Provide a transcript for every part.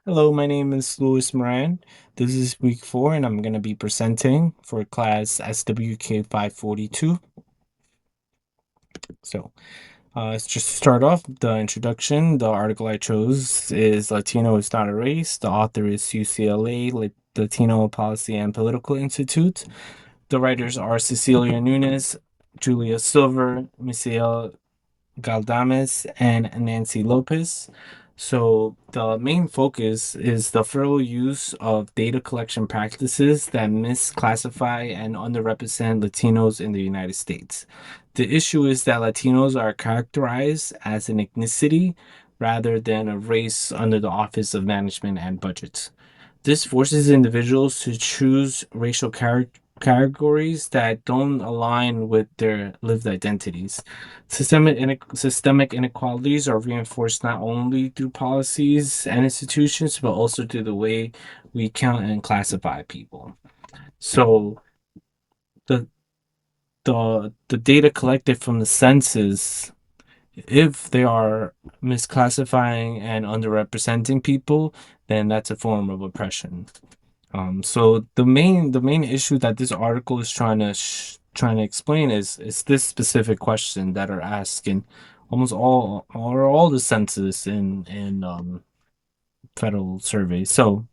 Hello, my name is Louis Moran. This is week 4, and I'm going to be presenting for class SWK 542. So, let's just start off the introduction. The article I chose is Latino is Not a Race. The author is UCLA Latino Policy and Political Institute. The writers are Cecilia Nunes, Julia Silver, Misael Galdames and Nancy Lopez. So the main focus is the federal use of data collection practices that misclassify and underrepresent Latinos in the United States. The issue is that Latinos are characterized as an ethnicity rather than a race under the Office of Management and Budget. This forces individuals to choose racial categories that don't align with their lived identities. Systemic inequalities are reinforced not only through policies and institutions, but also through the way we count and classify people. So the the data collected from the census, if they are misclassifying and underrepresenting people, then that's a form of oppression. So the main issue that this article is trying to explain is this specific question that are asked in almost all the census in federal surveys. So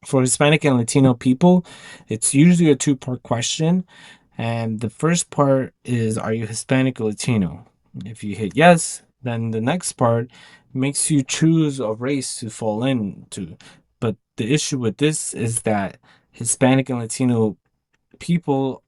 for Hispanic and Latino people, it's usually a two-part question, and the first part is, are you Hispanic or Latino? If you hit yes, then the next part makes you choose a race to fall into. But the issue with this is that Hispanic and Latino people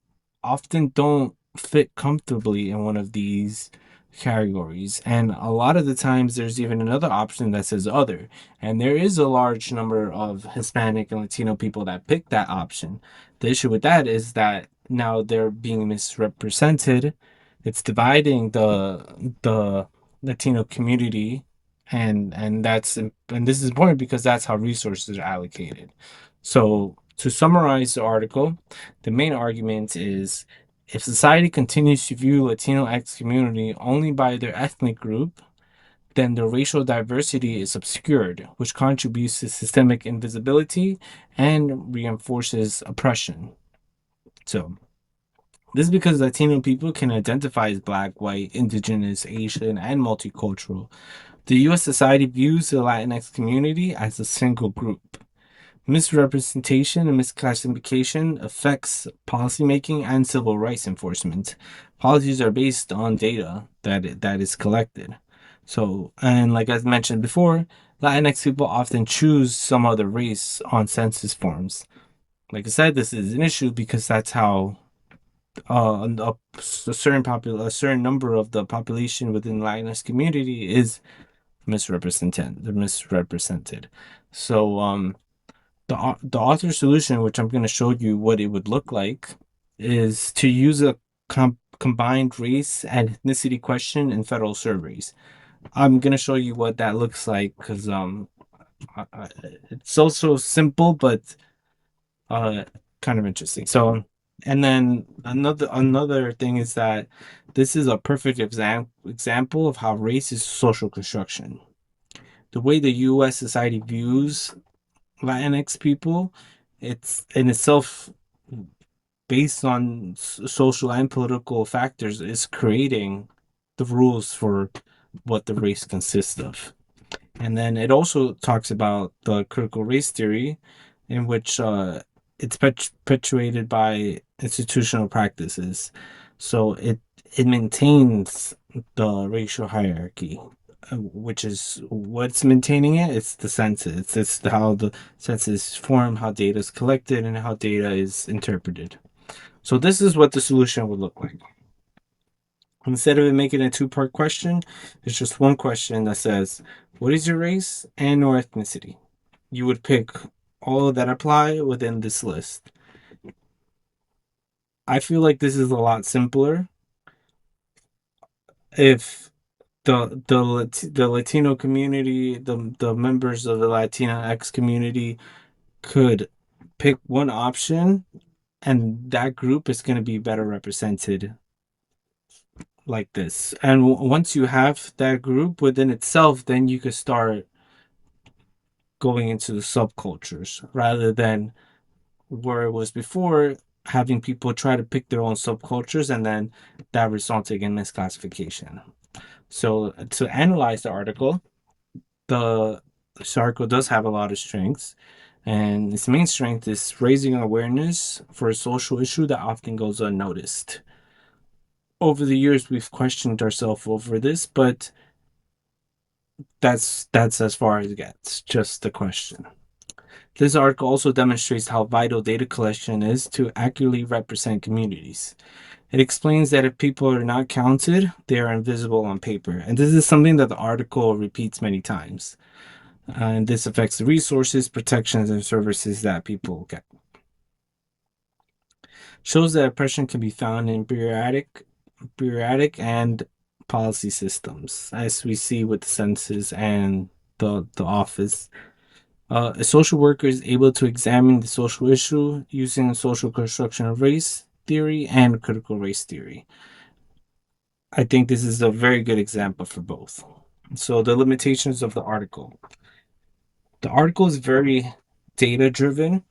often don't fit comfortably in one of these categories. And a lot of the times, there's even another option that says other. And there is a large number of Hispanic and Latino people that pick that option. The issue with that is that now they're being misrepresented. It's dividing the Latino community, and this is important because that's how resources are allocated. So to summarize the article, the main argument is, if society continues to view Latino X community only by their ethnic group, then the racial diversity is obscured, which contributes to systemic invisibility and reinforces oppression. So, this is because Latino people can identify as Black, white, Indigenous, Asian, and multicultural. The US society views the Latinx community as a single group. Misrepresentation and misclassification affects policymaking and civil rights enforcement. Policies are based on data that is collected. So, and like I mentioned before, Latinx people often choose some other race on census forms. Like I said, this is an issue because that's how a certain number of the population within the Latinx community is misrepresented. So, the author solution, which I'm going to show you what it would look like, is to use a combined race and ethnicity question in federal surveys. I'm going to show you what that looks like because it's also simple but uh kind of interesting. So, and then another thing is that this is a perfect example of how race is social construction. The way the U.S. society views Latinx people, it's in itself based on social and political factors, is creating the rules for what the race consists of. And then it also talks about the critical race theory, in which it's perpetuated by institutional practices. So it maintains the racial hierarchy, which is what's maintaining it. It's the census. It's how the census is formed, how data is collected, and how data is interpreted. So this is what the solution would look like. Instead of it making a two-part question, it's just one question that says, what is your race and or ethnicity? You would pick all that apply within this list. I feel like this is a lot simpler if the Latino community, the members of the Latinx community could pick one option, and that group is going to be better represented like this. And once you have that group within itself, then you could start going into the subcultures rather than where it was before, having people try to pick their own subcultures and then that resulting in misclassification. So to analyze the article, the this article does have a lot of strengths, and its main strength is raising awareness for a social issue that often goes unnoticed. Over the years, we've questioned ourselves over this, but that's as far as it gets, just the question. This article also demonstrates how vital data collection is to accurately represent communities. It explains that if people are not counted, they are invisible on paper. And this is something that the article repeats many times. And this affects the resources, protections, and services that people get. Shows that oppression can be found in bureaucratic and policy systems, as we see with the census and the office. A social worker is able to examine the social issue using social construction of race theory and critical race theory. I think this is a very good example for both. So, the limitations of the article. The article is very data driven,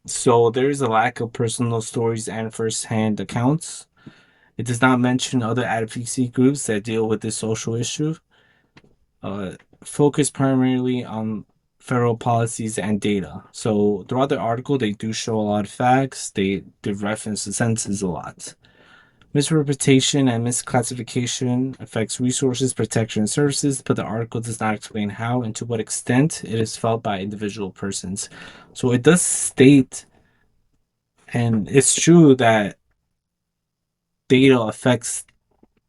so there is a lack of personal stories and first-hand accounts. It does not mention other advocacy groups that deal with this social issue. Uh, Focus primarily on federal policies and data. So throughout the article, they do show a lot of facts. They reference the census a lot. Misrepresentation and misclassification affects resources, protection, and services, but the article does not explain how and to what extent it is felt by individual persons. So it does state, and it's true that data affects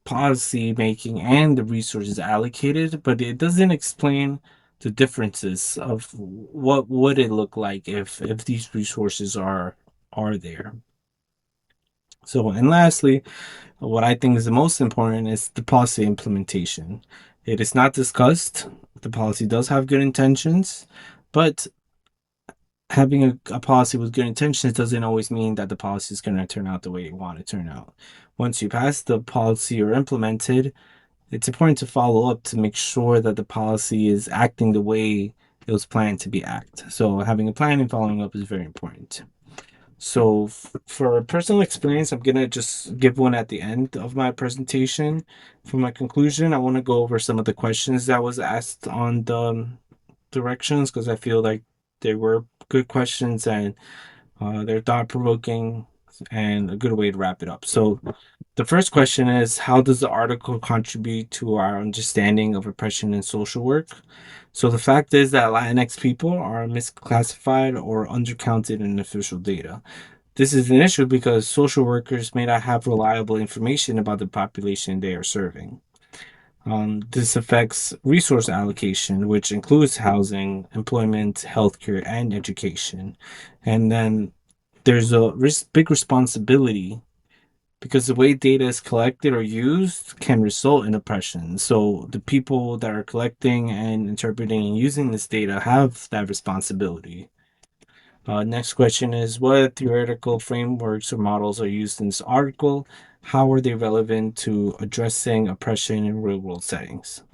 policy making and the resources allocated, but it doesn't explain the differences of what would it look like if these resources are there. So, and lastly, what I think is the most important is the policy implementation. It is not discussed. The policy does have good intentions, but having a policy with good intentions doesn't always mean that the policy is going to turn out the way you want it to turn out. Once you pass the policy or implement it, it's important to follow up to make sure that the policy is acting the way it was planned to be act. So having a plan and following up is very important. So for personal experience, I'm gonna just give one at the end of my presentation. For my conclusion, I want to go over some of the questions that was asked on the directions because I feel like they were good questions and they're thought provoking and a good way to wrap it up. So the first question is, how does the article contribute to our understanding of oppression in social work? So the fact is that Latinx people are misclassified or undercounted in official data. This is an issue because social workers may not have reliable information about the population they are serving. This affects resource allocation, which includes housing, employment, healthcare, and education. And then there's a big responsibility because the way data is collected or used can result in oppression. So the people that are collecting and interpreting and using this data have that responsibility. Next question is, what theoretical frameworks or models are used in this article? How are they relevant to addressing oppression in real world settings?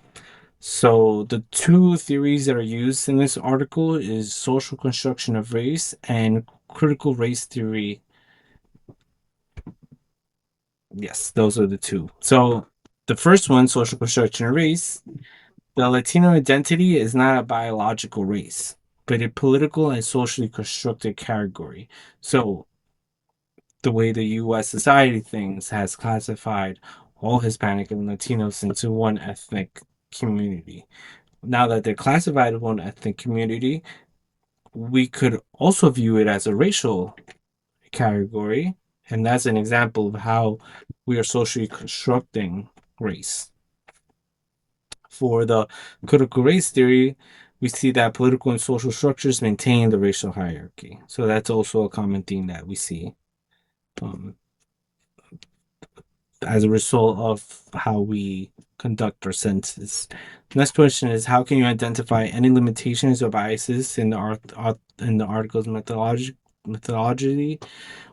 So the two theories that are used in this article is social construction of race and critical race theory. Yes, those are the two. So the first one, social construction of race, the Latino identity is not a biological race, but a political and socially constructed category. So the way the US society thinks has classified all Hispanic and Latinos into one ethnic community. Now that they're classified as one ethnic community, we could also view it as a racial category. And that's an example of how we are socially constructing race. For the critical race theory, we see that political and social structures maintain the racial hierarchy. So that's also a common theme that we see um, as a result of how we conduct our census. Next question is, how can you identify any limitations or biases in the article's methodology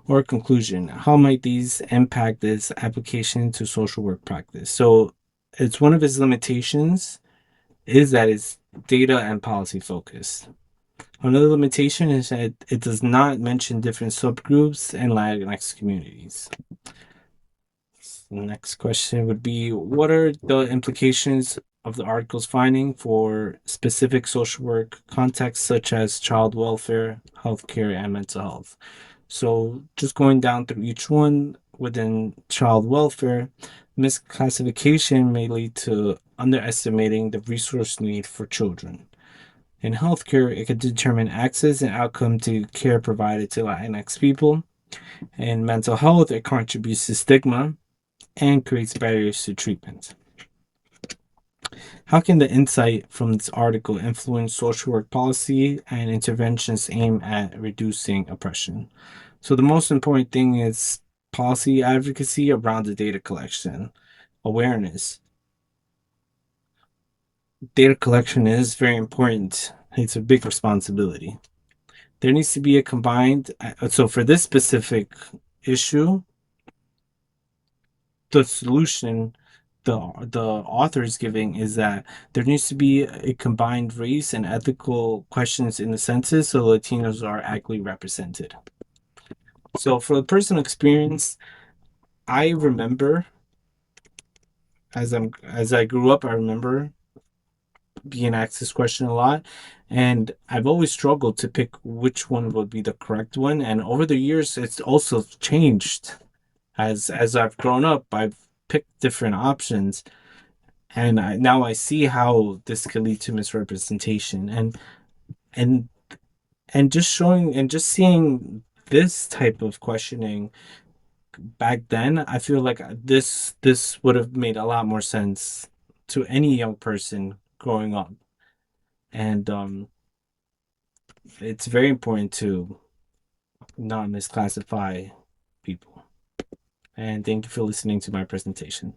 or conclusion? How might these impact its application to social work practice? So it's one of its limitations is that it's data and policy focused. Another limitation is that it does not mention different subgroups and Latinx communities. The next question would be, what are the implications of the article's finding for specific social work contexts such as child welfare, healthcare, and mental health? So just going down through each one, within child welfare, misclassification may lead to underestimating the resource need for children. In healthcare, it could determine access and outcome to care provided to Latinx people. In mental health, it contributes to stigma and creates barriers to treatment. How can the insight from this article influence social work policy and interventions aimed at reducing oppression? So, the most important thing is policy advocacy around the data collection, awareness. Data collection is very important, it's a big responsibility. There needs to be a combined, so for this specific issue, the solution the author is giving is that there needs to be a combined race and ethical questions in the census so Latinos are accurately represented. So for the personal experience, I remember as I grew up, I remember being asked this question a lot, and I've always struggled to pick which one would be the correct one. And over the years, it's also changed as I've grown up. I've picked different options. And now I see how this could lead to misrepresentation and and just showing and just seeing this type of questioning back then, I feel like this would have made a lot more sense to any young person growing up. And it's very important to not misclassify people. And thank you for listening to my presentation.